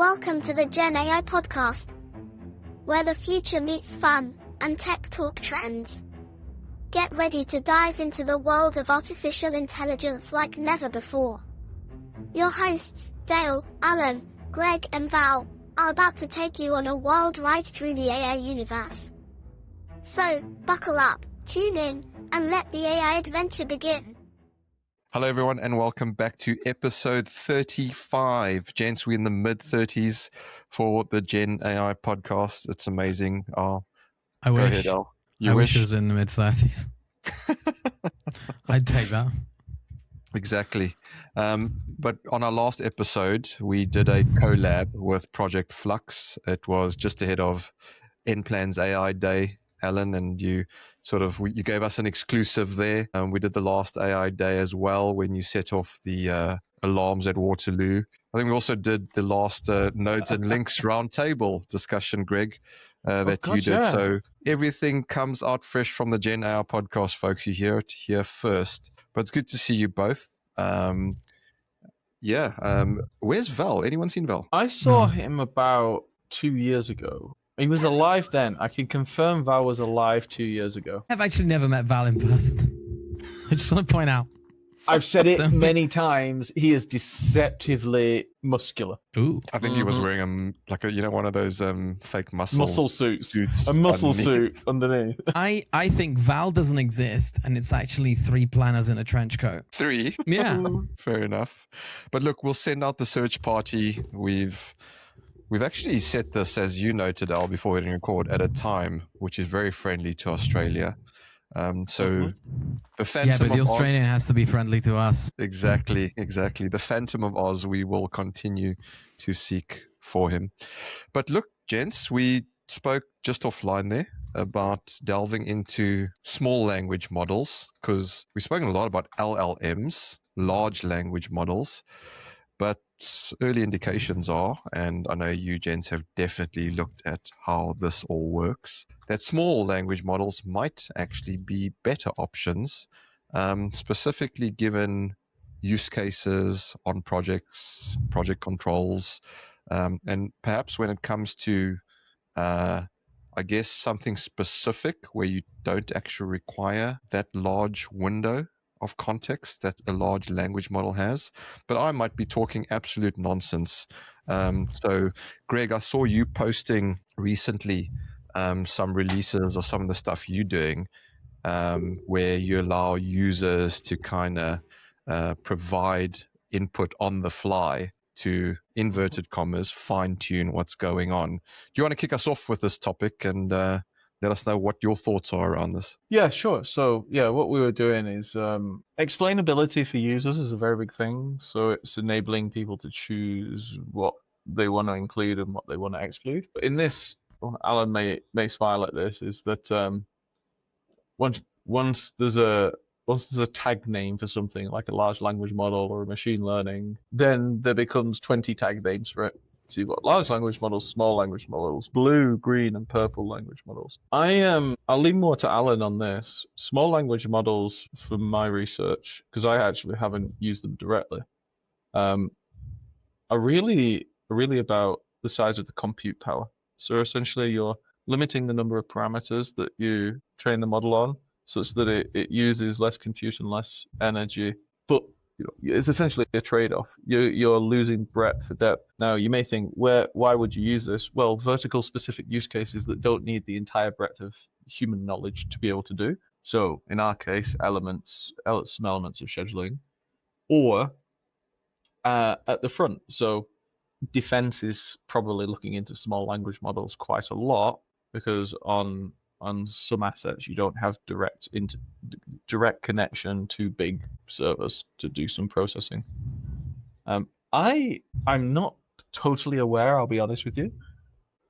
Welcome to the Gen AI podcast, where the future meets fun and tech talk trends. Get ready to dive into the world of artificial intelligence like never before. Your hosts, Dale, Alan, Greg, and Val, are about to take you on a wild ride through the AI universe. So, buckle up, tune in, and let the AI adventure begin. Hello, everyone, and welcome back to episode 35. Gents, we're in the mid-30s for the Gen AI podcast. It's amazing. I Go wish. ahead, Al. I wish it was in the mid-30s. I'd take that. Exactly. But on our last episode, we did a collab with Project Flux. It was just ahead of NPlan's AI Day, Alan, and you gave us an exclusive there. We did the last AI Day as well when you set off the alarms at Waterloo. I think we also did the last nodes and links roundtable discussion, Greg, you did. Yeah. So everything comes out fresh from the Gen AI podcast, folks. You hear it here first. But it's good to see you both. Where's Val? Anyone seen Val? I saw him about 2 years ago. He was alive then. I can confirm Val was alive 2 years ago. I've actually never met Val in person. I just want to point out. I've said it many times. He is deceptively muscular. Ooh. I think he was wearing one of those fake muscle suits. A muscle underneath. suit underneath. I think Val doesn't exist, and it's actually 3 planners in a trench coat. 3? Yeah. Fair enough. But look, we'll send out the search party. We've actually set this, as you noted, Al, before hitting record, at a time which is very friendly to Australia. The Phantom Yeah, but the of Australian has to be friendly to us. Exactly. The Phantom of Oz, we will continue to seek for him. But look, gents, we spoke just offline there about delving into small language models, because we've spoken a lot about LLMs, large language models, but early indications are, and I know you gents have definitely looked at how this all works, that small language models might actually be better options, specifically given use cases on projects, project controls, and perhaps when it comes to, something specific where you don't actually require that large window of context that a large language model has. But I might be talking absolute nonsense. So, Greg, I saw you posting recently some releases or some of the stuff you're doing where you allow users to kind of provide input on the fly to, inverted commas, fine-tune what's going on. Do you want to kick us off with this topic and let us know what your thoughts are around this? Yeah, sure. So, what we were doing is explainability for users is a very big thing. So it's enabling people to choose what they want to include and what they want to exclude. But in this, Alan may smile at this, is that once there's a tag name for something like a large language model or a machine learning, then there becomes 20 tag names for it. So you've got large language models, small language models, blue, green, and purple language models. I'll lean more to Alan on this. Small language models, from my research, because I actually haven't used them directly, are really about the size of the compute power. So essentially, you're limiting the number of parameters that you train the model on, such that it uses less compute and less energy. But it's essentially a trade-off. You're losing breadth for depth. Now, you may think, why would you use this? Well, vertical specific use cases that don't need the entire breadth of human knowledge to be able to do. So in our case, some elements of scheduling, or at the front. So defense is probably looking into small language models quite a lot, because on some assets you don't have direct connection to big servers to do some processing. I'm not totally aware, I'll be honest with you,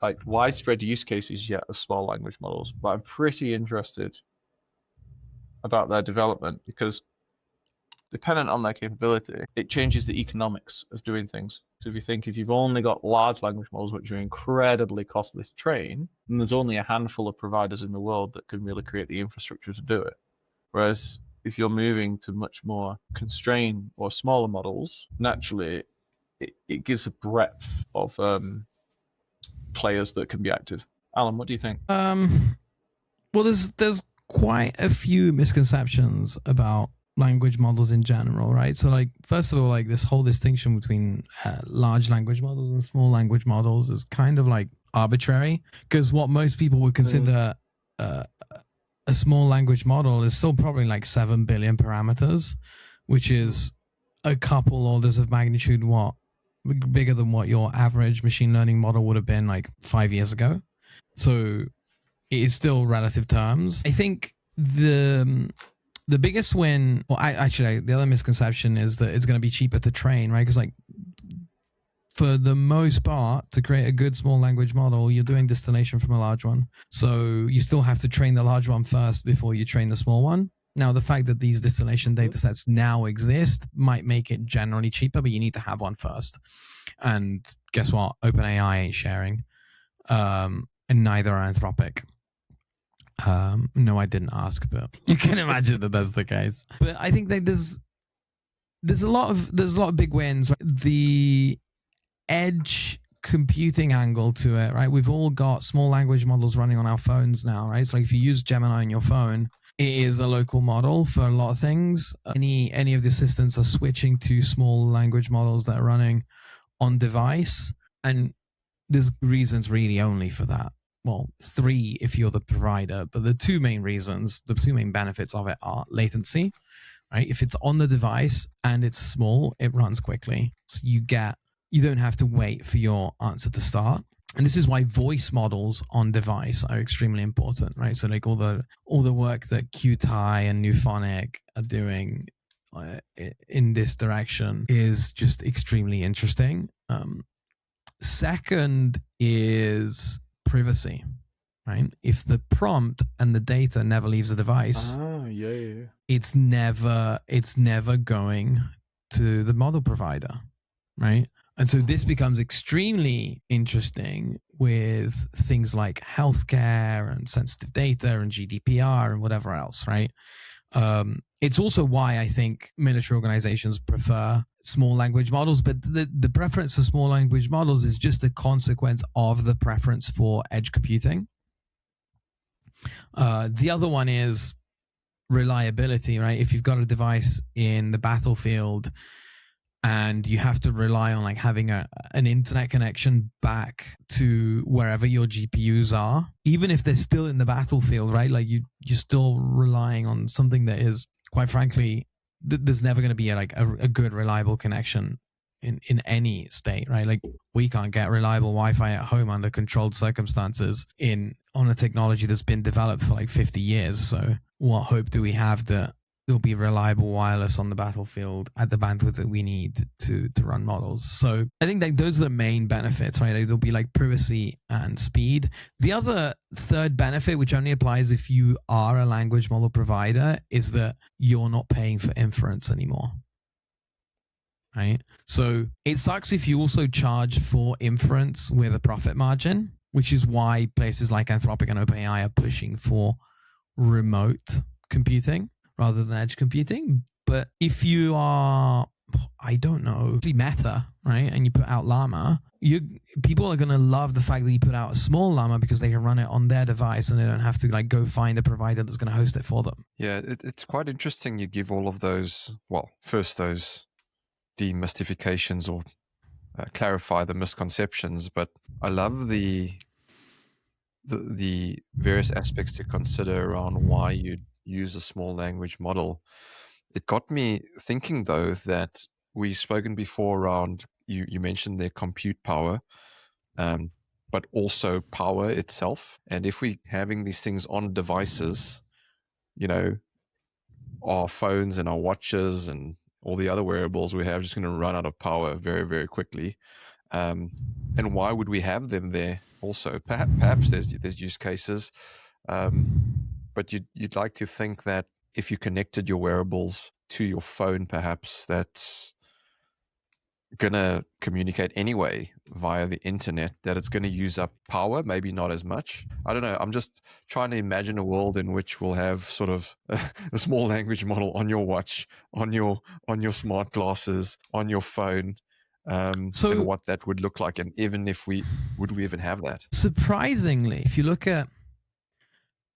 like widespread use cases yet of small language models, but I'm pretty interested about their development, because dependent on their capability, it changes the economics of doing things. So if you've only got large language models which are incredibly costly to train, then there's only a handful of providers in the world that can really create the infrastructure to do it. Whereas if you're moving to much more constrained or smaller models, naturally it gives a breadth of players that can be active. Alan, what do you think? Well, there's quite a few misconceptions about language models in general, right? So, like, first of all, like this whole distinction between large language models and small language models is kind of like arbitrary, because what most people would consider a small language model is still probably like 7 billion parameters, which is a couple orders of magnitude bigger than what your average machine learning model would have been like 5 years ago. So it is still relative terms. I think the biggest win, actually the other misconception is that it's going to be cheaper to train, right? Because like for the most part, to create a good small language model, you're doing distillation from a large one. So you still have to train the large one first before you train the small one. Now, the fact that these distillation data sets now exist might make it generally cheaper, but you need to have one first. And guess what? OpenAI ain't sharing. And neither are Anthropic. No, I didn't ask, but you can imagine that that's the case. But I think that there's a lot of big wins. Right? The edge computing angle to it, right? We've all got small language models running on our phones now, right? So like if you use Gemini on your phone, it is a local model for a lot of things. Any of the assistants are switching to small language models that are running on device, and there's reasons really only for that. Well, 3 if you're the provider, but the two main benefits of it are latency, right? If it's on the device and it's small, it runs quickly. So you don't have to wait for your answer to start. And this is why voice models on device are extremely important, right? So like all the work that QTI and Newphonic are doing in this direction is just extremely interesting. Second is privacy, right? If the prompt and the data never leaves the device, it's never going to the model provider, right? And so this becomes extremely interesting with things like healthcare and sensitive data and GDPR and whatever else, right? It's also why I think military organizations prefer small language models, but the preference for small language models is just a consequence of the preference for edge computing. The other one is reliability, right? If you've got a device in the battlefield and you have to rely on like having an internet connection back to wherever your GPUs are, even if they're still in the battlefield, right? Like you're still relying on something that is, quite frankly, there's never going to be a good reliable connection in any state, right? Like we can't get reliable Wi-Fi at home under controlled circumstances on a technology that's been developed for like 50 years. So what hope do we have that there'll be reliable wireless on the battlefield at the bandwidth that we need to run models? So I think that those are the main benefits, right? Like, there'll be like privacy and speed. The other third benefit, which only applies if you are a language model provider, is that you're not paying for inference anymore, right? So it sucks if you also charge for inference with a profit margin, which is why places like Anthropic and OpenAI are pushing for remote computing rather than edge computing. But if you are, I don't know, Meta, right, and you put out Llama, people are going to love the fact that you put out a small Llama because they can run it on their device and they don't have to like go find a provider that's going to host it for them. Yeah, it's quite interesting you give all of those, well, first those demystifications or clarify the misconceptions, but I love the various aspects to consider around why you'd use a small language model. It got me thinking, though, that we've spoken before around, you mentioned their compute power, but also power itself. And if we're having these things on devices, our phones and our watches and all the other wearables we have just going to run out of power very, very quickly. And why would we have them there also? Perhaps there's use cases, but you'd like to think that if you connected your wearables to your phone, perhaps that's going to communicate anyway via the internet, that it's going to use up power, maybe not as much. I don't know. I'm just trying to imagine a world in which we'll have sort of a small language model on your watch, on your smart glasses, on your phone, and So- what that would look like, and even if would we even have that? Surprisingly, if you look at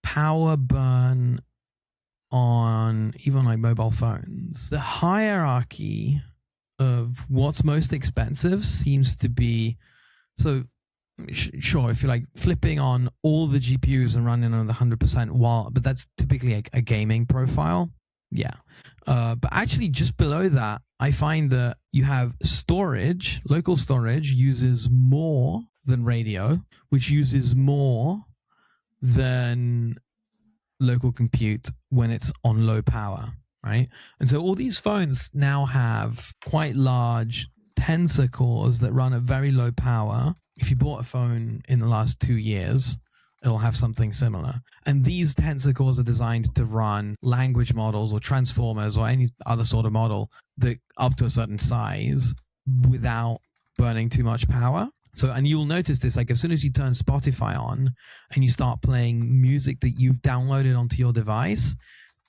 power burn on even like mobile phones, the hierarchy of what's most expensive seems to be, so sure, if you're like flipping on all the GPUs and running on the 100% but that's typically a gaming profile. Yeah. But actually just below that, I find that you have storage. Local storage uses more than radio, which uses more than local compute when it's on low power, right? And so all these phones now have quite large tensor cores that run at very low power. If you bought a phone in the last 2 years, it'll have something similar. And these tensor cores are designed to run language models or transformers or any other sort of model that up to a certain size without burning too much power. So, and you'll notice this, like as soon as you turn Spotify on and you start playing music that you've downloaded onto your device,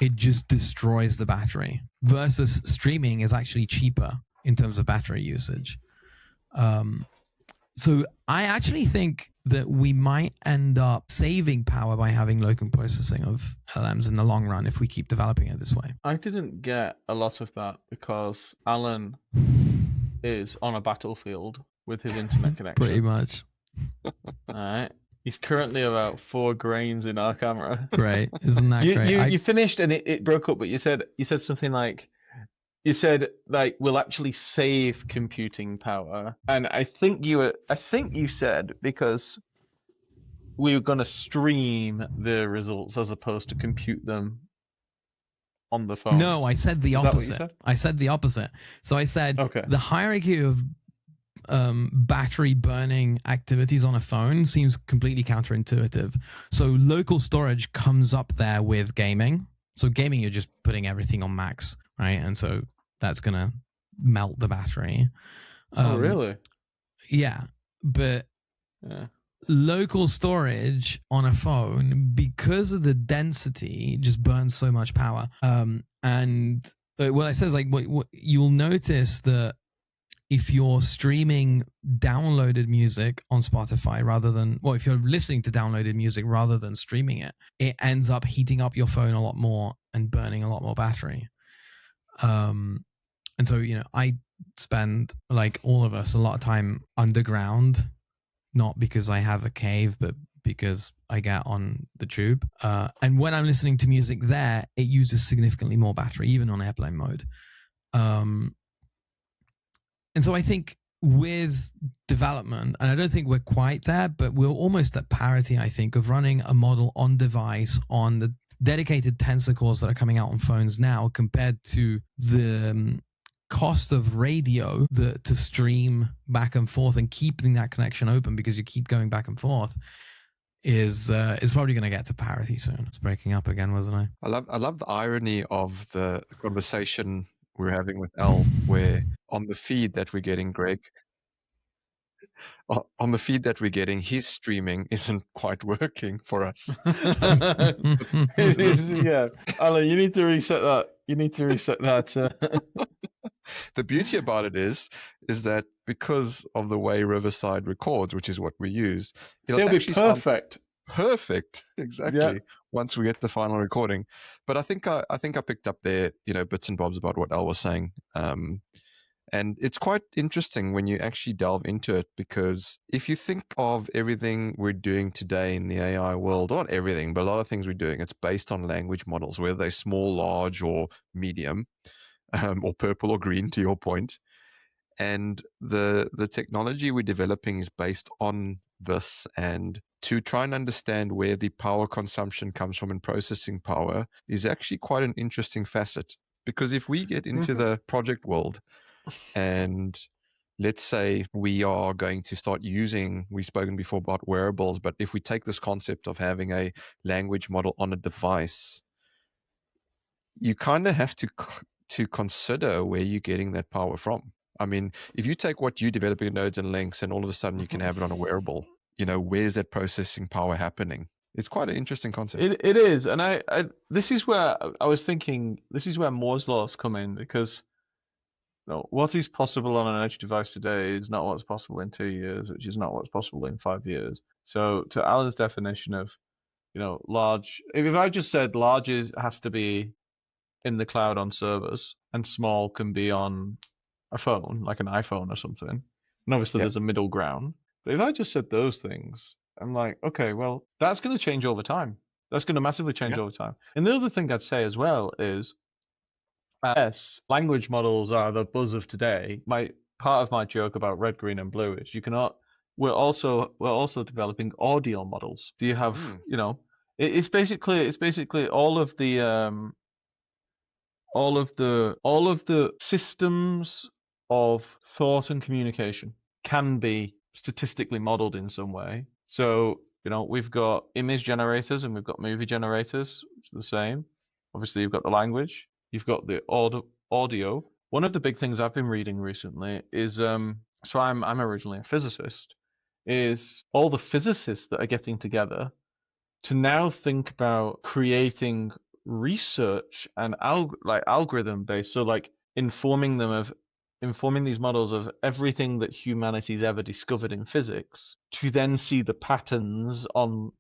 it just destroys the battery. Versus streaming is actually cheaper in terms of battery usage. So I actually think that we might end up saving power by having local processing of LLMs in the long run if we keep developing it this way. I didn't get a lot of that because Alan is on a battlefield with his internet connection. Pretty much. Alright. He's currently about 4 grains in our camera. Great. Isn't that great? You finished and it broke up, but you said something like, we'll actually save computing power. And I think you said because we were going to stream the results as opposed to compute them on the phone. No, I said the opposite. Is that what you said? I said the opposite. So I said Okay. the hierarchy of battery burning activities on a phone seems completely counterintuitive. So local storage comes up there with gaming. So gaming, you're just putting everything on max, right? And so that's going to melt the battery. Oh, really? Yeah. But Yeah. local storage on a phone, because of the density, just burns so much power. And well, it says like what you'll notice that if you're streaming downloaded music on Spotify rather than, well, if you're listening to downloaded music rather than streaming it, it ends up heating up your phone a lot more and burning a lot more battery. And so, I spend, like all of us, a lot of time underground, not because I have a cave, but because I get on the tube. And when I'm listening to music there, it uses significantly more battery, even on airplane mode. And so I think with development, and I don't think we're quite there, but we're almost at parity, I think, of running a model on device on the dedicated tensor cores that are coming out on phones now compared to the cost of radio to stream back and forth and keeping that connection open because you keep going back and forth is probably going to get to parity soon. It's breaking up again, wasn't I? I love the irony of the conversation we're having with Al, where on the feed that we're getting, Greg, on the feed that we're getting, his streaming isn't quite working for us. It is, yeah. Alan, you need to reset that. The beauty about it is that because of the way Riverside records, which is what we use, It'll be perfect. Perfect, exactly. Yeah. Once we get the final recording, but I think I picked up there, bits and bobs about what Al was saying, and it's quite interesting when you actually delve into it, because if you think of everything we're doing today in the AI world, not everything, but a lot of things we're doing, it's based on language models, whether they're small, large, or medium, or purple or green, to your point. And the technology we're developing is based on this, and to try and understand where the power consumption comes from in processing power is actually quite an interesting facet. Because if we get into the project world and let's say we are going to start using, we've spoken before about wearables, but if we take this concept of having a language model on a device, you kind of have to consider where you're getting that power from. I mean, if you take what you're developing in nodes and links and all of a sudden you can have it on a wearable, where's that processing power happening? It's quite an interesting concept. It is, and I this is where I was thinking, this is where Moore's laws come in, because no, what is possible on an edge device today is not what's possible in 2 years, which is not what's possible in 5 years. So to Alan's definition of, large, if I just said large has to be in the cloud on servers and small can be on a phone, like an iPhone or something, and obviously Yep. there's a middle ground. But if I just said those things, I'm like, okay, well, that's going to change over time. That's going to massively change Yeah. over time. And the other thing I'd say as well is, yes, language models are the buzz of today. Part of my joke about red, green, and blue is you cannot. We're also developing audio models. Do you have It's basically all of the systems of thought and communication can be statistically modeled in some way. So, we've got image generators and we've got movie generators, which are the same. Obviously, you've got the language, you've got the audio. One of the big things I've been reading recently is, so I'm originally a physicist, is all the physicists that are getting together to now think about creating research and algorithm based, so like informing these models of everything that humanity's ever discovered in physics, to then see the patterns on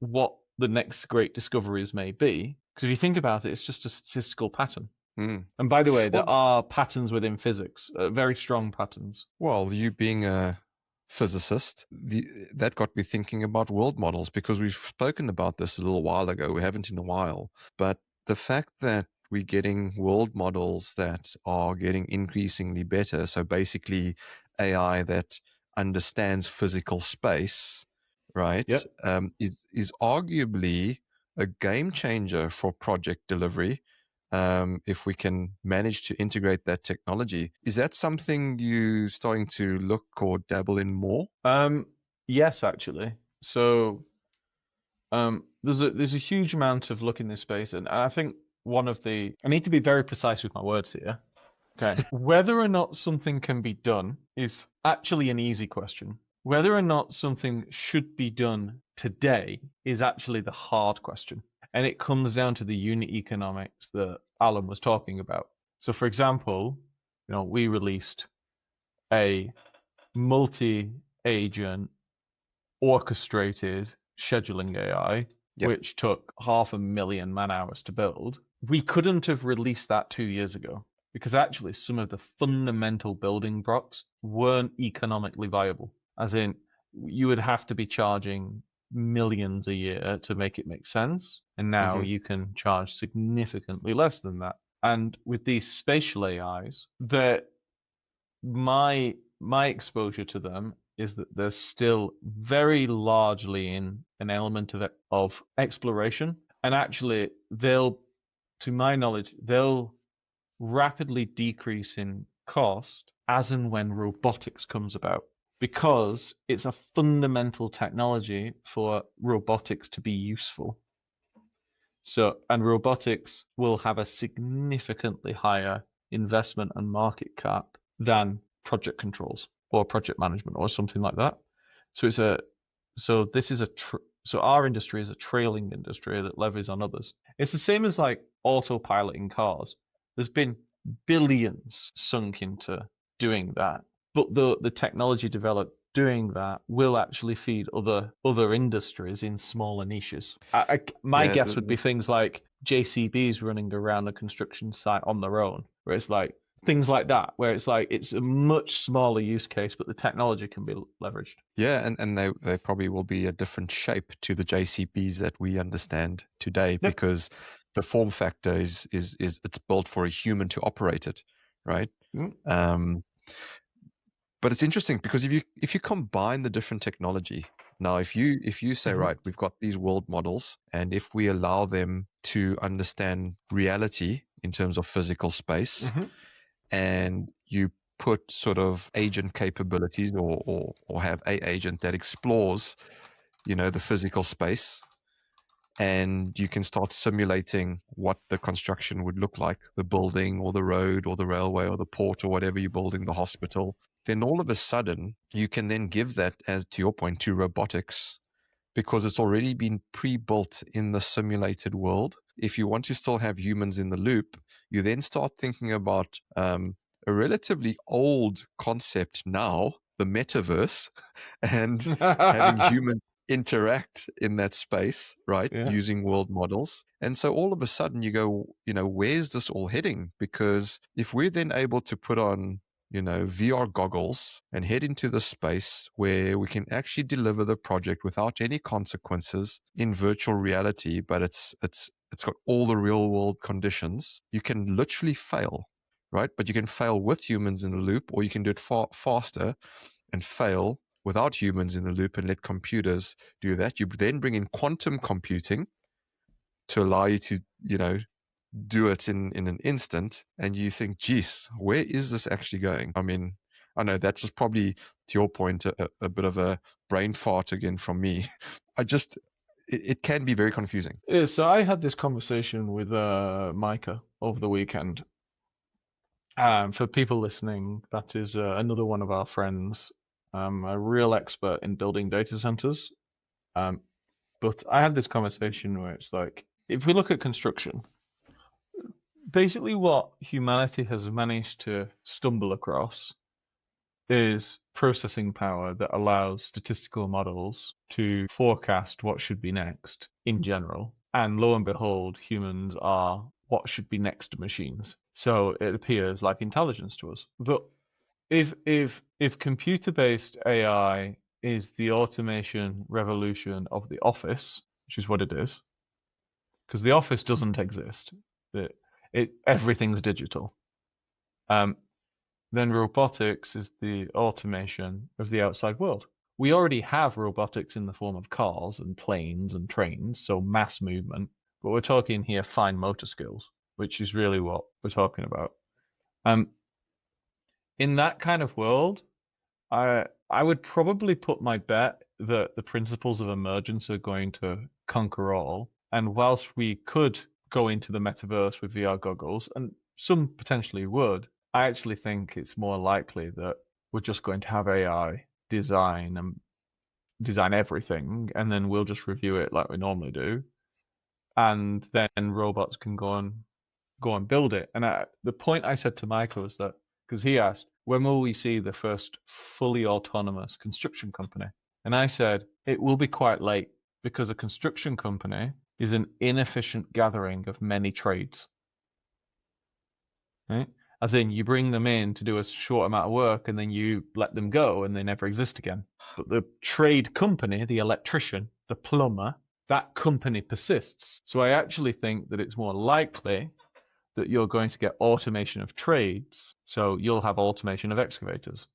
what the next great discoveries may be. Because if you think about it, it's just a statistical pattern. Mm. And by the way, there Well, are patterns within physics, very strong patterns. Well, you being a physicist, that got me thinking about world models, because we've spoken about this a little while ago. We haven't in a while. But the fact that we're getting world models that are getting increasingly better, so basically AI that understands physical space, right, Yep. is arguably a game changer for project delivery. If we can manage to integrate that technology. Is that something you starting to look or dabble in more? Yes, actually. So there's a huge amount of look in this space, and I think I need to be very precise with my words here. Okay. Whether or not something can be done is actually an easy question. Whether or not something should be done today is actually the hard question. And it comes down to the unit economics that Alan was talking about. So for example, we released a multi-agent orchestrated scheduling AI, Yep. which took 500,000 man hours to build. We couldn't have released that 2 years ago, because actually some of the fundamental building blocks weren't economically viable. As in, you would have to be charging millions a year to make it make sense. And now you can charge significantly less than that. And with these spatial AIs, my exposure to them is that they're still very largely in an element of exploration. And actually, to my knowledge, they'll rapidly decrease in cost as and when robotics comes about, because it's a fundamental technology for robotics to be useful. And robotics will have a significantally higher investment and market cap than project controls or project management or something like that. So our industry is a trailing industry that levies on others. It's the same as like autopilot in cars. There's been billions sunk into doing that, but the technology developed doing that will actually feed other industries in smaller niches. My guess would be things like JCBs running around a construction site on their own, where it's like things like that, where it's like it's a much smaller use case, but the technology can be leveraged. Yeah, and they probably will be a different shape to the JCBs that we understand today, because the form factor is it's built for a human to operate it, right? But it's interesting because if you combine the different technology, now if you say, right, we've got these world models, and if we allow them to understand reality in terms of physical space, and you put sort of agent capabilities or have a agent that explores, the physical space, and you can start simulating what the construction would look like, the building or the road or the railway or the port or whatever you're building, the hospital, then all of a sudden you can then give that, as to your point, to robotics, because it's already been pre-built in the simulated world. If you want to still have humans in the loop, you then start thinking about a relatively old concept now, the metaverse, and having humans interact in that space, right? Yeah. Using world models. And so all of a sudden you go, where's this all heading? Because if we're then able to put on, VR goggles and head into the space where we can actually deliver the project without any consequences in virtual reality, but it's got all the real world conditions, you can literally fail, right? But you can fail with humans in the loop, or you can do it far faster and fail without humans in the loop and let computers do that. You then bring in quantum computing to allow you to, do it in an instant, and you think, geez, where is this actually going? I mean, I know that was probably, to your point, a bit of a brain fart again from me. It can be very confusing. Yeah, so I had this conversation with Micah over the weekend. For people listening, that is another one of our friends, a real expert in building data centers. But I had this conversation where it's like, if we look at construction, basically what humanity has managed to stumble across is processing power that allows statistical models to forecast what should be next in general. And lo and behold, humans are what should be next to machines. So it appears like intelligence to us. But if computer-based AI is the automation revolution of the office, which is what it is, because the office doesn't exist, everything's digital. Then robotics is the automation of the outside world. We already have robotics in the form of cars and planes and trains, so mass movement. But we're talking here fine motor skills, which is really what we're talking about. In that kind of world, I would probably put my bet that the principles of emergence are going to conquer all. And whilst we could go into the metaverse with VR goggles, and some potentially would, I actually think it's more likely that we're just going to have AI design everything, and then we'll just review it like we normally do, and then robots can go and build it. And the point I said to Michael was that, because he asked, when will we see the first fully autonomous construction company? And I said, it will be quite late, because a construction company is an inefficient gathering of many trades. Right? As in, you bring them in to do a short amount of work and then you let them go and they never exist again. But the trade company, the electrician, the plumber, that company persists. So I actually think that it's more likely that you're going to get automation of trades. So you'll have automation of excavators,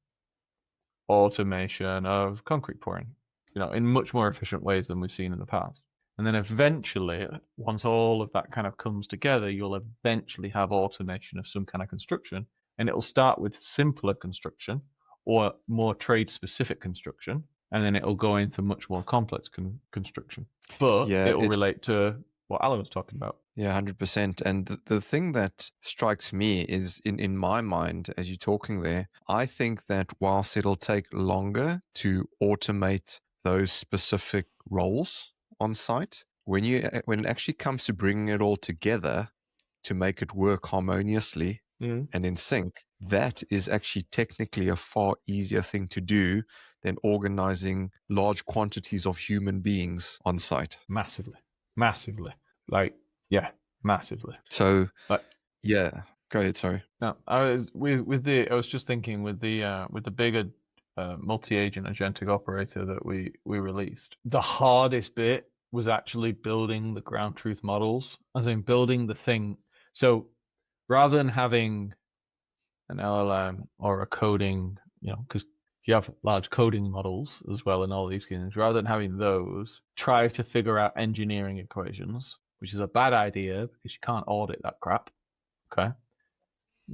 automation of concrete pouring, in much more efficient ways than we've seen in the past. And then eventually, once all of that kind of comes together, you'll eventually have automation of some kind of construction. And it'll start with simpler construction or more trade-specific construction. And then it'll go into much more complex construction. But it'll relate to what Alan was talking about. Yeah, 100%. And the thing that strikes me is, in my mind, as you're talking there, I think that whilst it'll take longer to automate those specific roles on site, when it actually comes to bringing it all together to make it work harmoniously and in sync, that is actually technically a far easier thing to do than organizing large quantities of human beings on site. Massively. Massively. So, yeah, go ahead. Sorry. No, I was just thinking with the bigger multi-agent agentic operator that we released. The hardest bit was actually building the ground truth models, as in building the thing. So rather than having an LLM or a coding, because you have large coding models as well in all these things, rather than having those, try to figure out engineering equations, which is a bad idea because you can't audit that crap. Okay.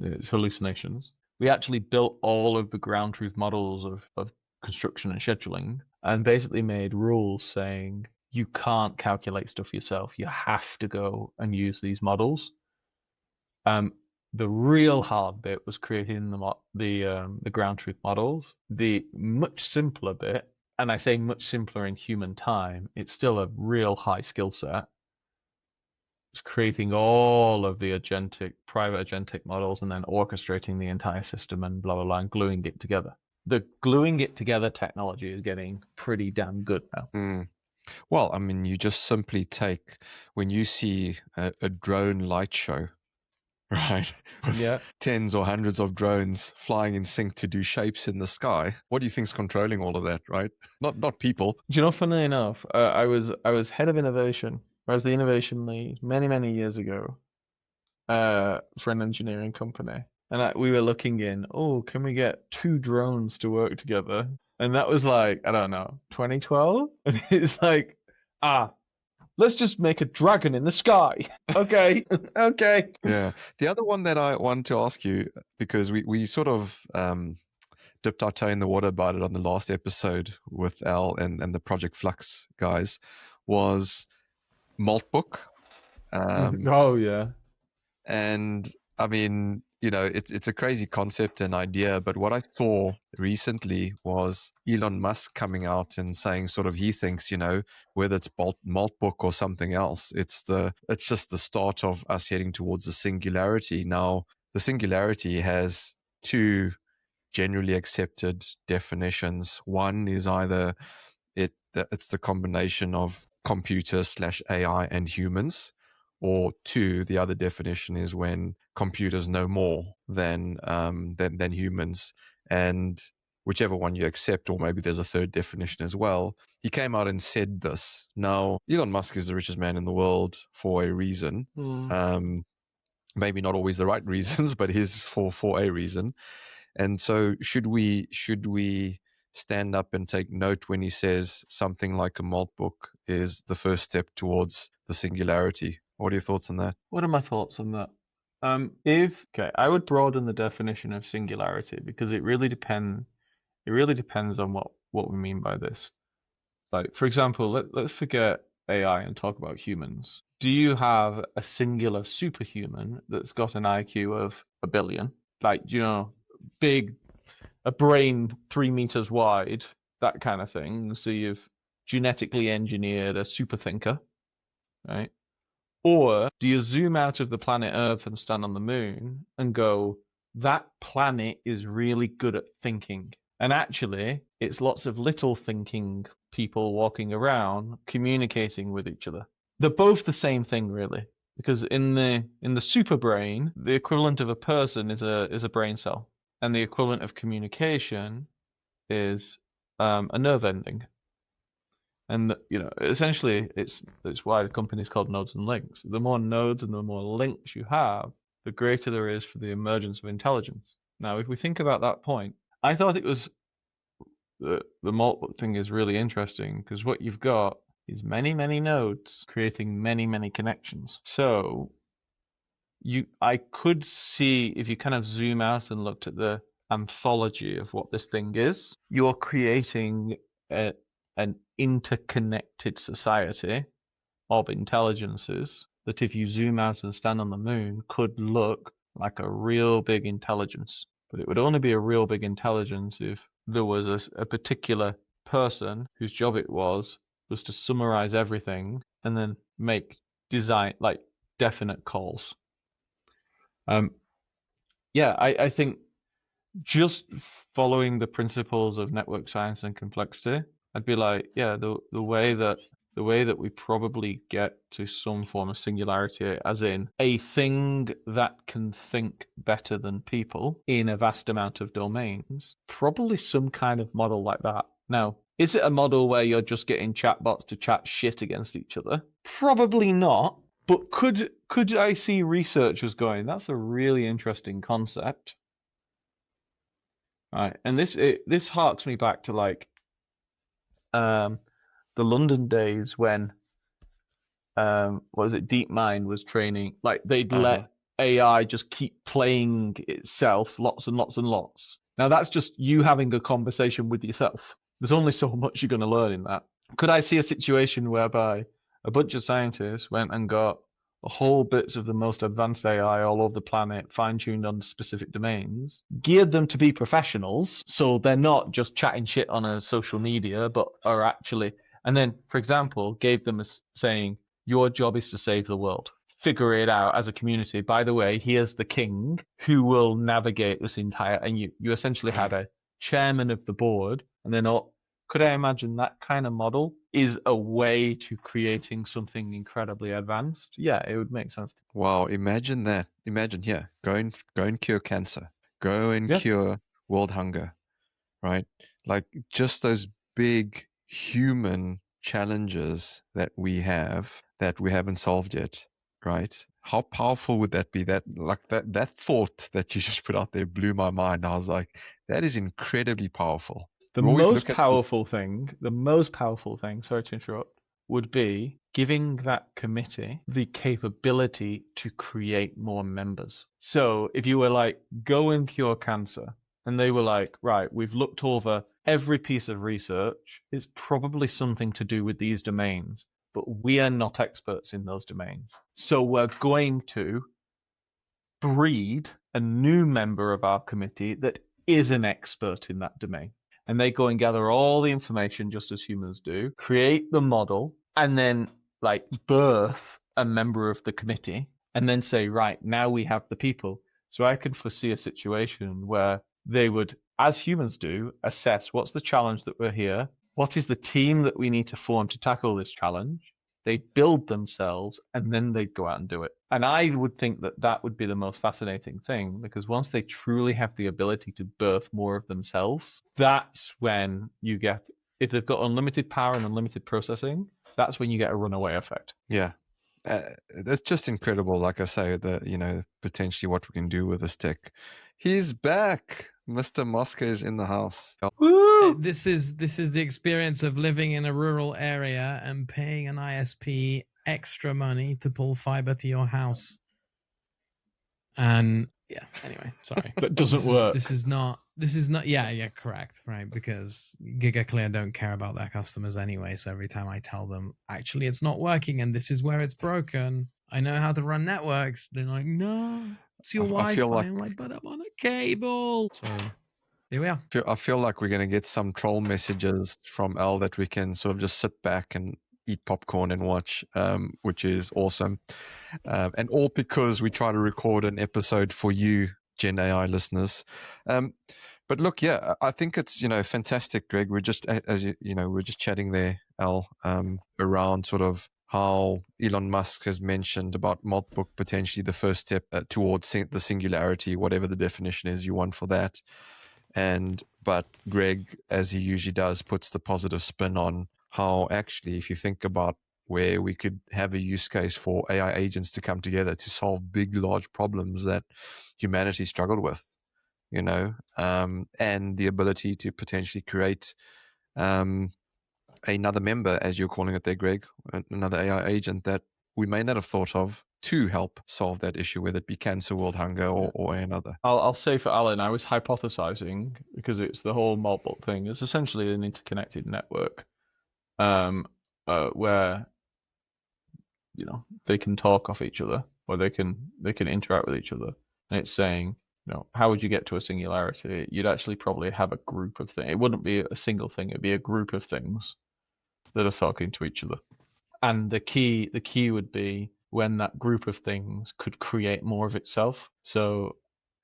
It's hallucinations. We actually built all of the ground truth models of construction and scheduling, and basically made rules saying you can't calculate stuff yourself. You have to go and use these models. The real hard bit was creating the ground truth models. The much simpler bit, and I say much simpler in human time, it's still a real high skill set. creating all of the private agentic models and then orchestrating the entire system and blah, blah, blah, and gluing it together. The gluing it together technology is getting pretty damn good now. Mm. Well, I mean, you just simply take, when you see a drone light show, right, with Yeah. tens or hundreds of drones flying in sync to do shapes in the sky, what do you think's controlling all of that, right? Not people. Do you know, funnily enough, I was head of innovation. I was the innovation lead many years ago for an engineering company. And we were looking in, can we get 2 drones to work together? And that was like, I don't know, 2012? And it's like, let's just make a dragon in the sky. Okay, okay. Yeah. The other one that I want to ask you, because we sort of dipped our toe in the water about it on the last episode with Al and the Project Flux guys, was Maltbook. Oh, yeah. And I mean, it's a crazy concept and idea, but what I saw recently was Elon Musk coming out and saying sort of he thinks, whether it's Maltbook or something else, it's just the start of us heading towards the singularity. Now, the singularity has 2 generally accepted definitions. One is either it's the combination of computer/AI and humans, or 2, the other definition is when computers know more than humans. And whichever one you accept, or maybe there's a third definition as well, he came out and said this. Now, Elon Musk is the richest man in the world for a reason. Maybe not always the right reasons, but his for a reason. And so should we stand up and take note when he says something like a Maltbook is the first step towards the singularity? What are your thoughts on that? What are my thoughts on that? I would broaden the definition of singularity, because it really depends on what we mean by this. Like, for example, let's forget AI and talk about humans. Do you have a singular superhuman that's got an IQ of 1 billion? Like, a brain 3 meters wide, that kind of thing. So you've genetically engineered a super thinker, right? Or do you zoom out of the planet Earth and stand on the moon and go, that planet is really good at thinking? And actually, it's lots of little thinking people walking around communicating with each other. They're both the same thing, really, because in the super brain, the equivalent of a person is a brain cell, and the equivalent of communication is a nerve ending. And essentially, it's why the company is called Nodes and Links. The more nodes and the more links you have, the greater there is for the emergence of intelligence. Now, if we think about that point, I thought it was the Maltbook thing is really interesting, because what you've got is many nodes creating many connections. So I could see, if you kind of zoom out and looked at the anthology of what this thing is, you're creating an interconnected society of intelligences that, if you zoom out and stand on the moon, could look like a real big intelligence. But it would only be a real big intelligence if there was a particular person whose job it was to summarize everything and then make definite calls. I think just following the principles of network science and complexity, I'd be like, the way that we probably get to some form of singularity, as in a thing that can think better than people in a vast amount of domains, probably some kind of model like that. Now, is it a model where you're just getting chatbots to chat shit against each other? Probably not. But could I see researchers going, that's a really interesting concept? Right, and this harks me back to the London days when DeepMind was training, they'd let AI just keep playing itself lots and lots and lots. Now that's just you having a conversation with yourself. There's only so much you're going to learn in that. Could I see a situation whereby a bunch of scientists went and got whole bits of the most advanced AI all over the planet, fine-tuned on specific domains, geared them to be professionals, so they're not just chatting shit on a social media, but are actually, and then, for example, gave them saying, your job is to save the world. figure it out as a community. By the way, here's the king who will navigate this entire, and you essentially had a chairman of the board, and then could I imagine that kind of model is a way to creating something incredibly advanced? Yeah, it would make sense. Wow, imagine that. Imagine, yeah, go and cure cancer. Go and Yeah. cure world hunger, right? Like just those big human challenges that we haven't solved yet, right? How powerful would that be? That thought that you just put out there blew my mind. I was like, that is incredibly powerful. The We always most look at powerful thing, sorry to interrupt, would be giving that committee the capability to create more members. So if you were like, go and cure cancer, and they were like, right, we've looked over every piece of research, it's probably something to do with these domains, but we are not experts in those domains. So we're going to breed a new member of our committee that is an expert in that domain. And they go and gather all the information just as humans do, create the model, and then like birth a member of the committee, and then say, right, now we have the people. So I could foresee a situation where they would, as humans do, assess what's the challenge that we're here, what is the team that we need to form to tackle this challenge. They build themselves, and then they'd go out and do it. And I would think that that would be the most fascinating thing, because once they truly have the ability to birth more of themselves, that's when you get, if they've got unlimited power and unlimited processing, that's when you get a runaway effect. Yeah. That's just incredible. Like I say, potentially what we can do with this tech. He's back. Mr. Musk is in the house. Woo! This is the experience of living in a rural area and paying an ISP extra money to pull fiber to your house. And yeah, anyway, sorry. That doesn't work. This is not yeah, correct, right? Because GigaClear don't care about their customers anyway, so every time I tell them, actually it's not working and this is where it's broken, I know how to run networks, they're like, no, it's your Wi-Fi. I'm like, but I'm on a cable. So here we are. I feel like we're going to get some troll messages from Al that we can sort of just sit back and eat popcorn and watch, which is awesome. And all because we try to record an episode for you, Gen AI listeners. But look, yeah, I think it's, fantastic, Greg. We're just, we're just chatting there, Al, around sort of how Elon Musk has mentioned about Maltbook potentially the first step towards the singularity, whatever the definition is you want for that. But Greg, as he usually does, puts the positive spin on how actually, if you think about where we could have a use case for AI agents to come together to solve big, large problems that humanity struggled with, and the ability to potentially create another member, as you're calling it there, Greg, another AI agent that we may not have thought of to help solve that issue, whether it be cancer, world hunger, or another. I'll say for Alan, I was hypothesizing, because it's the whole Maltbook thing. It's essentially an interconnected network where they can talk off each other, or they can interact with each other. And it's saying, how would you get to a singularity? You'd actually probably have a group of things. It wouldn't be a single thing. It'd be a group of things that are talking to each other. And the key would be when that group of things could create more of itself. So,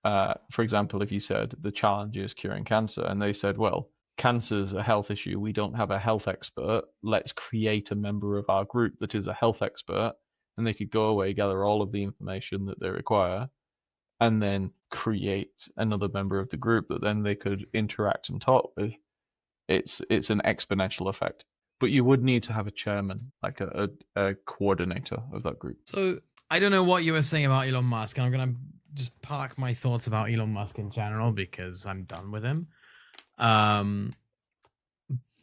for example, if you said the challenge is curing cancer, and they said, well, cancer's a health issue, we don't have a health expert, let's create a member of our group that is a health expert, and they could go away, gather all of the information that they require, and then create another member of the group that then they could interact and talk with. It's an exponential effect. But you would need to have a chairman, like a coordinator of that group. So I don't know what you were saying about Elon Musk. I'm going to just park my thoughts about Elon Musk in general because I'm done with him.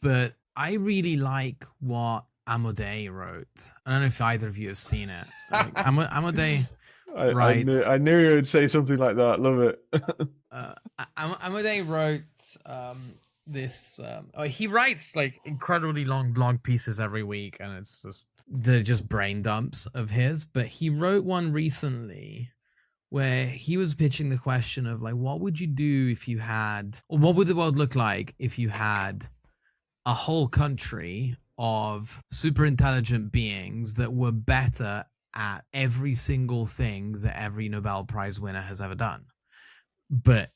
But I really like what Amodei wrote. I don't know if either of you have seen it. Like, Amodei writes... I knew you would say something like that. Love it. Amodei wrote... he writes like incredibly long blog pieces every week, and they're just brain dumps of his. But he wrote one recently where he was pitching the question of like, what would you do if you had, or what would the world look like if you had a whole country of super intelligent beings that were better at every single thing that every Nobel Prize winner has ever done, but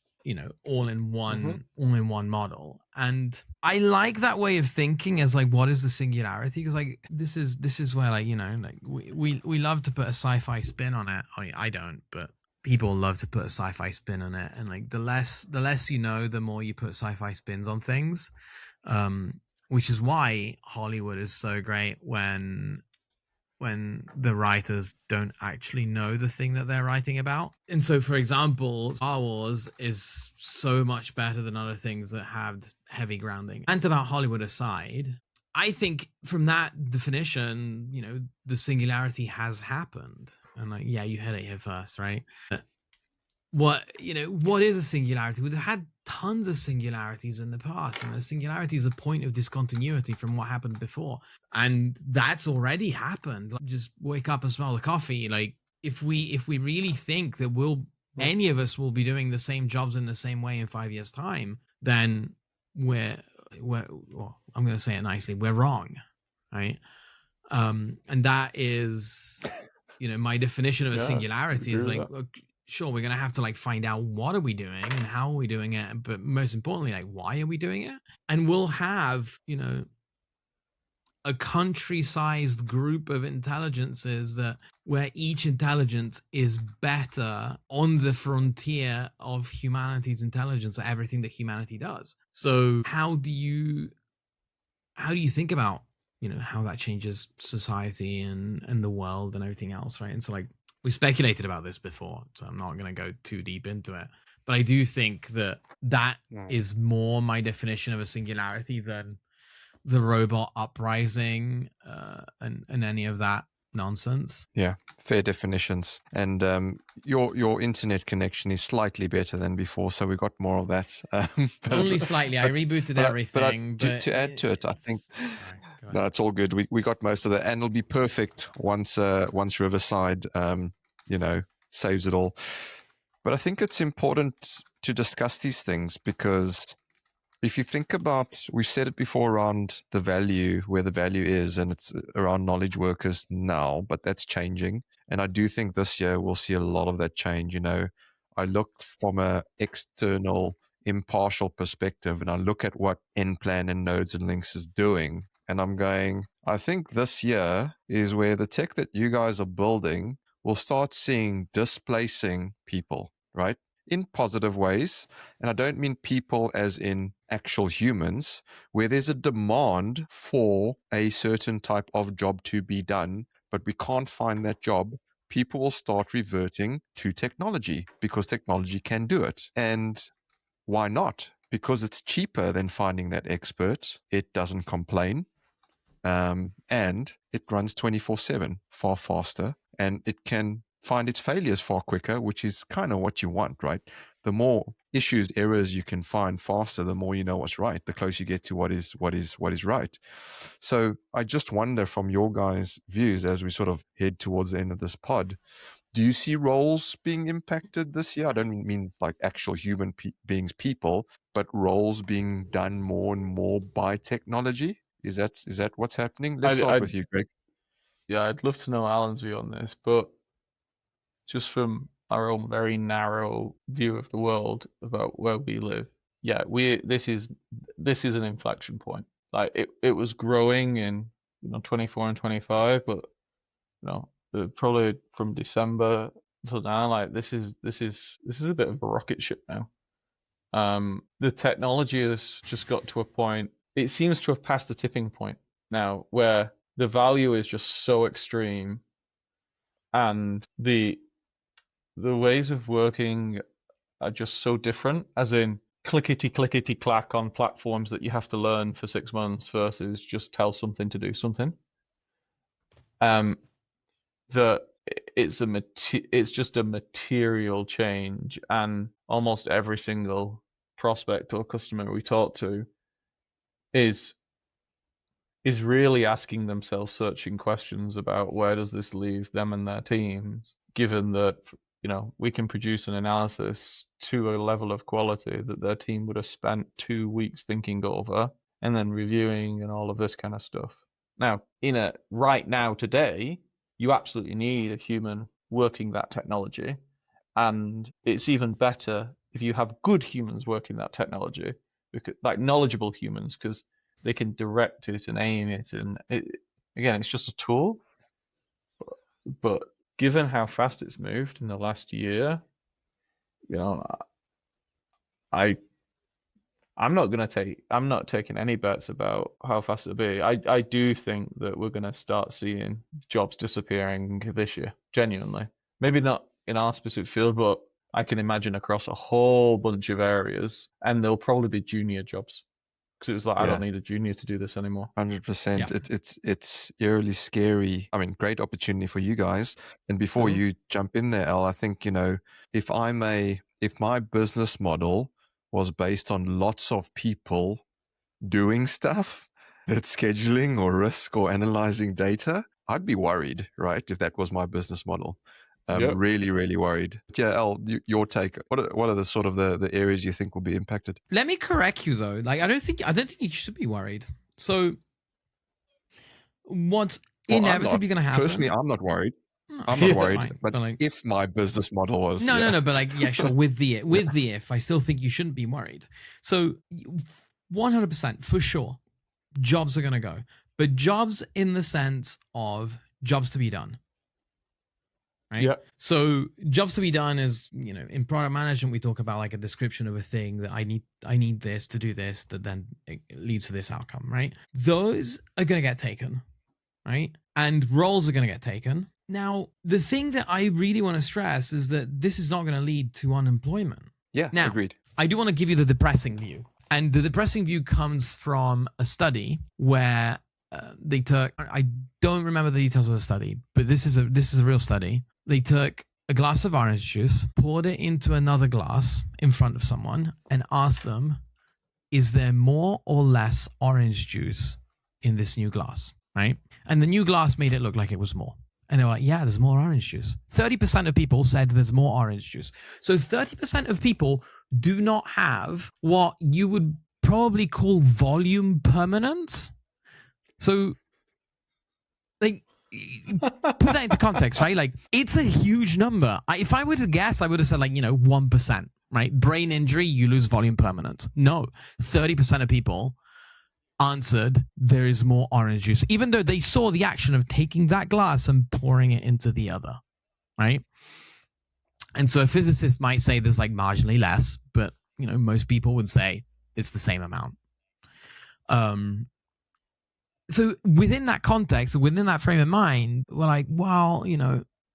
all in one model. And I like that way of thinking as like, what is the singularity? Because like this is where like like we love to put a sci-fi spin on it. I mean, I don't, but people love to put a sci-fi spin on it. And like the less the more you put sci-fi spins on things, which is why Hollywood is so great when the writers don't actually know the thing that they're writing about. And so, for example, Star Wars is so much better than other things that have heavy grounding. And about Hollywood aside, I think from that definition, the singularity has happened. And like, yeah, you heard it here first, right? What is a singularity? We've had tons of singularities in the past, and a singularity is a point of discontinuity from what happened before, and that's already happened. Like, just wake up and smell the coffee. Like if we really think that any of us will be doing the same jobs in the same way in 5 years' time, then we're well, I'm going to say it nicely, we're wrong, right? And that is, my definition of a singularity is like, sure, we're going to have to like find out what are we doing and how are we doing it, but most importantly, like, why are we doing it? And we'll have, a country-sized group of intelligences where each intelligence is better on the frontier of humanity's intelligence at everything that humanity does. So how do you think about, how that changes society and the world and everything else, right? And so like, we speculated about this before, so I'm not going to go too deep into it. But I do think that is more my definition of a singularity than the robot uprising and any of that nonsense. Yeah, fair definitions. And your internet connection is slightly better than before, so we got more of that. Only slightly. I rebooted everything. But to add to it, I think no, it's all good. We got most of that, and it'll be perfect once Riverside, saves it all. But I think it's important to discuss these things because if you think about, we've said it before around the value, where the value is, and it's around knowledge workers now, but that's changing. And I do think this year we'll see a lot of that change. I look from an external, impartial perspective, and I look at what NPlan and Nodes and Links is doing, and I'm going, I think this year is where the tech that you guys are building will start seeing displacing people, right? In positive ways. And I don't mean people as in actual humans, where there's a demand for a certain type of job to be done, but we can't find that job. People will start reverting to technology because technology can do it. And why not? Because it's cheaper than finding that expert. It doesn't complain. And it runs 24/7, far faster, and it can find its failures far quicker, which is kind of what you want, right? The more issues, errors you can find faster, the more you know what's right, the closer you get to what is right. So I just wonder, from your guys' views as we sort of head towards the end of this pod, do you see roles being impacted this year? I don't mean like actual human beings, people, but roles being done more and more by technology. Is that what's happening? Let's start with you, Greg. Yeah, I'd love to know Alan's view on this, but just from our own very narrow view of the world about where we live, yeah, this is an inflection point. Like it was growing in 24 and 25, but probably from December till now, like this is a bit of a rocket ship now. The technology has just got to a point. It seems to have passed the tipping point now where the value is just so extreme, and the ways of working are just so different, as in clickety clack on platforms that you have to learn for 6 months versus just tell something to do something. That it's just a material change, and almost every single prospect or customer we talk to is really asking themselves searching questions about where does this leave them and their teams, given that we can produce an analysis to a level of quality that their team would have spent 2 weeks thinking over and then reviewing and all of this kind of stuff. Now, right now today, you absolutely need a human working that technology. And it's even better if you have good humans working that technology, because, like knowledgeable humans, because they can direct it and aim it. And again, it's just a tool. But given how fast it's moved in the last year, you know, I'm not taking any bets about how fast it'll be. I do think that we're going to start seeing jobs disappearing this year, genuinely. Maybe not in our specific field, but I can imagine across a whole bunch of areas, and there'll probably be junior jobs. Because it was like, I don't need a junior to do this anymore. 100%. It's eerily scary. I mean, great opportunity for you guys. And before you jump in there, Al, I think, if my business model was based on lots of people doing stuff, that's scheduling or risk or analyzing data, I'd be worried, right? If that was my business model. Really, really worried. Yeah, Al, your take. What are the sort of the areas you think will be impacted? Let me correct you though. Like I don't think you should be worried. So what's inevitably going to happen? Personally, I'm not worried. I'm not worried. Fine, but like, if my business model was no, but like sure. With the if, I still think you shouldn't be worried. So 100% for sure, jobs are going to go, but jobs in the sense of jobs to be done. Right? Yeah. So jobs to be done is, in product management, we talk about like a description of a thing that I need this to do this, that then it leads to this outcome, right? Those are going to get taken, right? And roles are going to get taken. Now, the thing that I really want to stress is that this is not going to lead to unemployment. Yeah, now, agreed. I do want to give you the depressing view. And the depressing view comes from a study where they took, I don't remember the details of the study, but this is a real study. They took a glass of orange juice, poured it into another glass in front of someone, and asked them, is there more or less orange juice in this new glass, right? And the new glass made it look like it was more. And they were like, yeah, there's more orange juice. 30% of people said there's more orange juice. So 30% of people do not have what you would probably call volume permanence. So, like, put that into context, right? Like, it's a huge number. If I were to guess, I would have said 1%, right? Brain injury, you lose volume permanence. No, 30% of people answered there is more orange juice, even though they saw the action of taking that glass and pouring it into the other, right? And so a physicist might say there's marginally less, but most people would say it's the same amount. So within that context, within that frame of mind, we're like, well,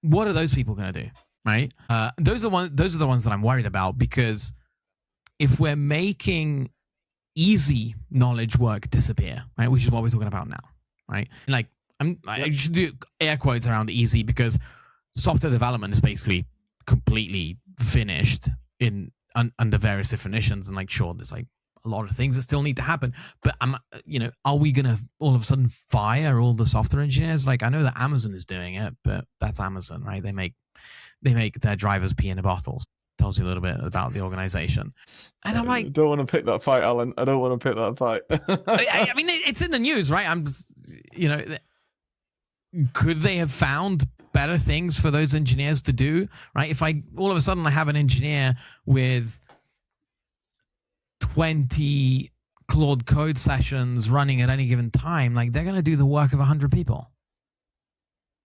what are those people going to do, right? Those are the ones that I'm worried about, because if we're making easy knowledge work disappear, right, which is what we're talking about now, right? I should do air quotes around easy, because software development is basically completely finished under various definitions, and sure, there's a lot of things that still need to happen, but are we gonna all of a sudden fire all the software engineers? I know that Amazon is doing it, but that's Amazon, right? They make their drivers pee in the bottles. Tells you a little bit about the organization. And I'm like, I don't want to pick that fight, Alan. I don't want to pick that fight. I mean, it's in the news, right? I'm just, could they have found better things for those engineers to do, right? If all of a sudden I have an engineer with 20 Claude code sessions running at any given time, they're going to do the work of 100 people.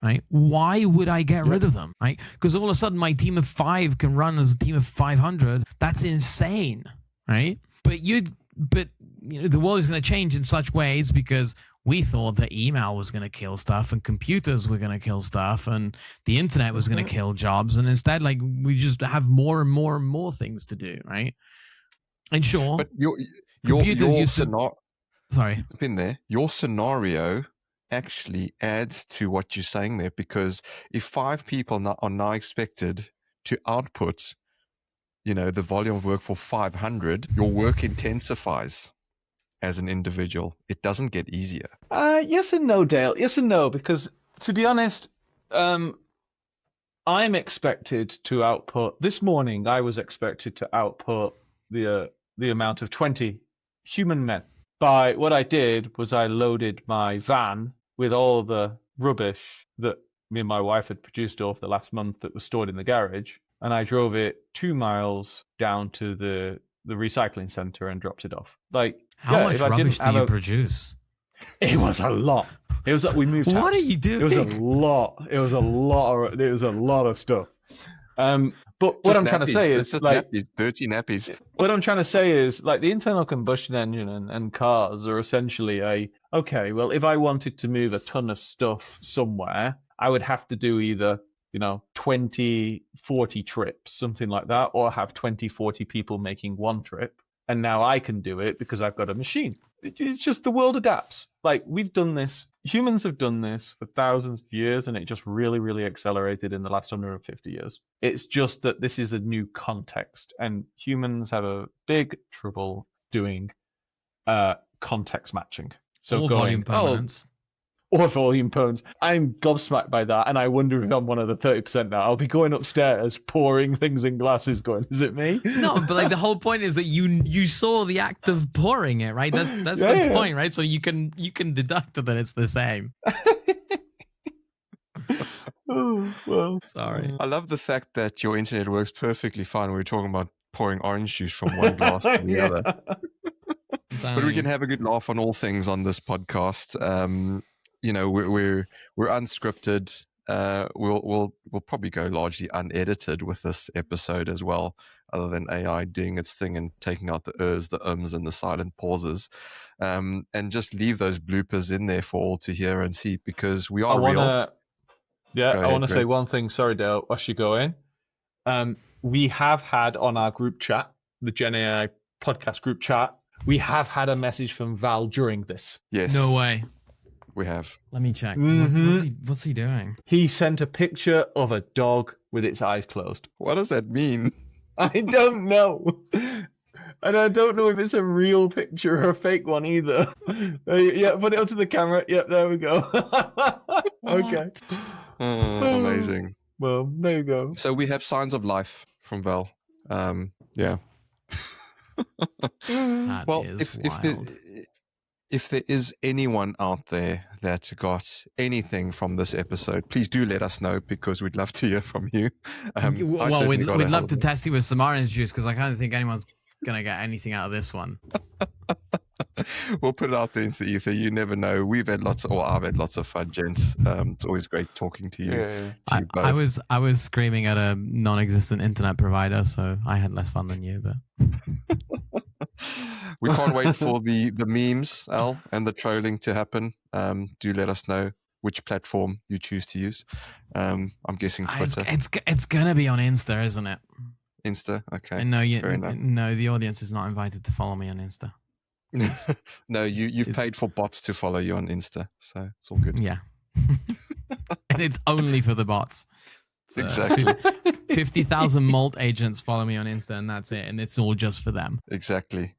Right? Why would I get rid of them? Right? Because all of a sudden my team of 5 can run as a team of 500. That's insane, right? But the world is going to change in such ways, because we thought that email was going to kill stuff, and computers were going to kill stuff, and the internet was going to kill jobs, and instead, we just have more and more and more things to do, right? And sure, but your sorry, been there. Your scenario actually adds to what you're saying there, because if 5 people are now expected to output, the volume of work for 500, your work intensifies as an individual. It doesn't get easier. Yes and no, Dale. Yes and no, because to be honest, I'm expected to output. This morning, I was expected to output the amount of 20 human men. By what I did was I loaded my van with all the rubbish that me and my wife had produced over the last month that was stored in the garage, and I drove it 2 miles down to the recycling center and dropped it off. Like, How yeah, much if I rubbish didn't do you have produce? It was a lot. It was like we moved house. What are you doing? It was a lot. It was a lot of stuff. But what I'm trying to say is, like, nappies, dirty nappies. what I'm trying to say is, like, the internal combustion engine and cars are essentially okay, well, if I wanted to move a ton of stuff somewhere, I would have to do either, 20, 40 trips, something like that, or have 20, 40 people making one trip. And now I can do it because I've got a machine. It's just the world adapts. Like, we've done this. Humans have done this for thousands of years, and it just really, really accelerated in the last 150 years. It's just that this is a new context, and humans have a big trouble doing context matching. So Or volume permanence. Or volume permanence. I'm gobsmacked by that, and I wonder if I'm one of the 30% now. I'll be going upstairs, pouring things in glasses, going, "Is it me?" No, but like the whole point is that you saw the act of pouring it, right? That's the point, right? So you can deduct that it's the same. Oh, well, Sorry. I love the fact that your internet works perfectly fine. We were talking about pouring orange juice from one glass to the other. But we can have a good laugh on all things on this podcast. We're unscripted. We'll probably go largely unedited with this episode as well, other than AI doing its thing and taking out the ers, the ums, and the silent pauses, and just leave those bloopers in there for all to hear and see, because we are real. I want to say one thing. Sorry, Dale, whilst you go in. We have had on our group chat, the Gen AI podcast group chat, we have had a message from Val during this. Yes. No way. We have. Let me check. Mhm. What's he doing? He sent a picture of a dog with its eyes closed. What does that mean? I don't know. And I don't know if it's a real picture or a fake one either. Yeah, put it onto the camera. Yep, there we go. Okay. Amazing. Well, there you go. So we have signs of life from Val. Yeah. That Well, is if if there is anyone out there that got anything from this episode, please do let us know, because we'd love to hear from you. Well, we'd love to test you with some orange juice, because I don't think anyone's going to get anything out of this one. We'll put it out there into the ether. You never know. I've had lots of fun, gents. It's always great talking to you. Yeah. I was screaming at a non-existent internet provider, so I had less fun than you. But we can't wait for the memes, Al, and the trolling to happen. Do let us know which platform you choose to use. I'm guessing Twitter. It's gonna be on Insta, isn't it? Insta, okay. And no, the audience is not invited to follow me on Insta. No, you've paid for bots to follow you on Insta, so it's all good. Yeah. And it's only for the bots. Exactly. 50,000 Molt agents follow me on Insta, and that's it. And it's all just for them. Exactly.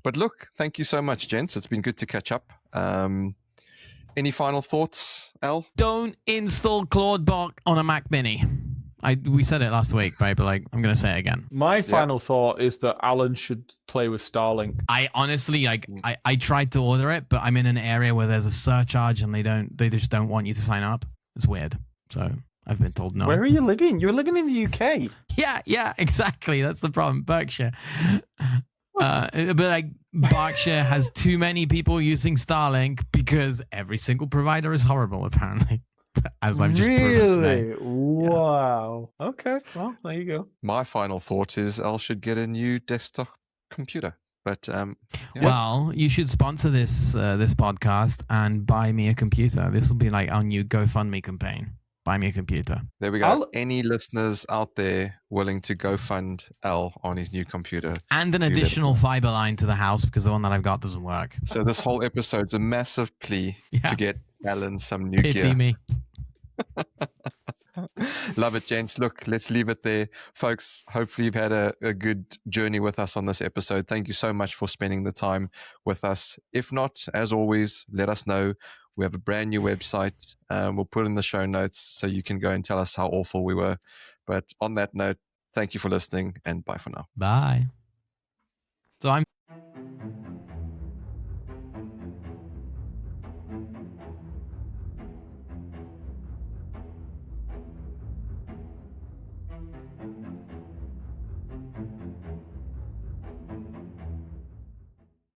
But look, thank you so much, gents. It's been good to catch up. Any final thoughts, Al? Don't install Claude Bot on a Mac Mini. We said it last week, right? But I'm going to say it again. My final thought is that Alan should play with Starlink. I honestly, I tried to order it, but I'm in an area where there's a surcharge, and they just don't want you to sign up. It's weird. So I've been told no. Where are you living? You're living in the UK. Yeah, exactly. That's the problem. Berkshire. But Berkshire has too many people using Starlink, because every single provider is horrible, apparently. As I've just proven today. Wow. Yeah. Okay. Well, there you go. My final thought is Al should get a new desktop computer. But well, you should sponsor this podcast and buy me a computer. This will be like our new GoFundMe campaign. Buy me a computer. There we go. Any listeners out there willing to go fund Al on his new computer? And an additional fiber line to the house, because the one that I've got doesn't work. So this whole episode's a massive plea to get Alan some new Pity gear. me. Love it, gents. Look, let's leave it there. Folks, hopefully you've had a good journey with us on this episode. Thank you so much for spending the time with us. If not, as always, let us know. We have a brand new website. We'll put in the show notes so you can go and tell us how awful we were. But on that note, thank you for listening, and bye for now. Bye.